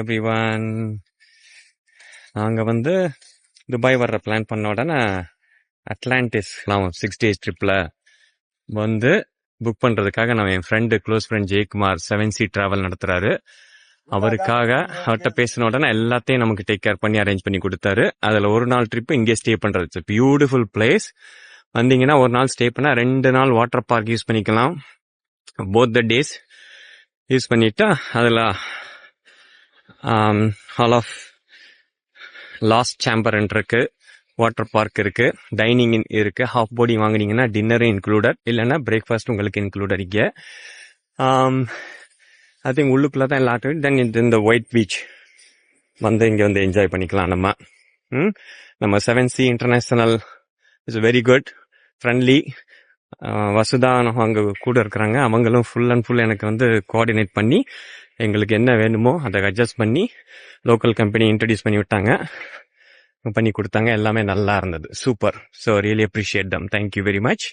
Everyone. நாங்கள் வந்து Dubai வர்ற பிளான் பண்ண உடனே அட்லாண்டிஸ் நான் 6 days ட்ரிப்பில் வந்து புக் பண்ணுறதுக்காக நான் என் close friend Jayakumar 7C travel நடத்துகிறாரு. அவருக்காக அவர்கிட்ட பேசின உடனே எல்லாத்தையும் நமக்கு டேக் கேர் பண்ணி அரேஞ்ச் பண்ணி கொடுத்தாரு. அதில் ஒரு நாள் ட்ரிப்பு இங்கே ஸ்டே பண்ணுறது. It's beautiful place. வந்தீங்கன்னா ஒரு நாள் ஸ்டே பண்ணால் 2 நாள் வாட்டர் பார்க் யூஸ் பண்ணிக்கலாம். போத் த டேஸ் யூஸ் பண்ணிவிட்டு அதில் ஹால் ஆஃப் லாஸ்ட் சேம்பர் இருக்கு, வாட்டர் பார்க் இருக்கு, டைனிங் இருக்கு. ஹாஃப் போர்டிங் வாங்கினீங்கன்னா டின்னரும் இன்க்ளூடட், இல்லைன்னா பிரேக்ஃபாஸ்ட் உங்களுக்கு இன்க்ளூடட். இங்கே ஐ திங்க் உள்ளுக்குள்ளே தான் எல்லா ஆக்டிவிட்டி. தென் இந்த ஒயிட் பீச் வந்து இங்கே வந்து என்ஜாய் பண்ணிக்கலாம் நம்ம 7C international it's very good, friendly. Vasudha அங்கே கூட இருக்கிறாங்க. அவங்களும் ஃபுல் அண்ட் ஃபுல் எனக்கு வந்து கோஆர்டினேட் பண்ணி எங்களுக்கு என்ன வேணுமோ அதை அட்ஜஸ்ட் பண்ணி லோக்கல் கம்பெனி இன்ட்ரடியூஸ் பண்ணி விட்டாங்க, பண்ணி கொடுத்தாங்க. எல்லாமே நல்லா இருந்தது, சூப்பர். ஸோ ரியலி அப்ரிஷியேட் தம். Thank you very much.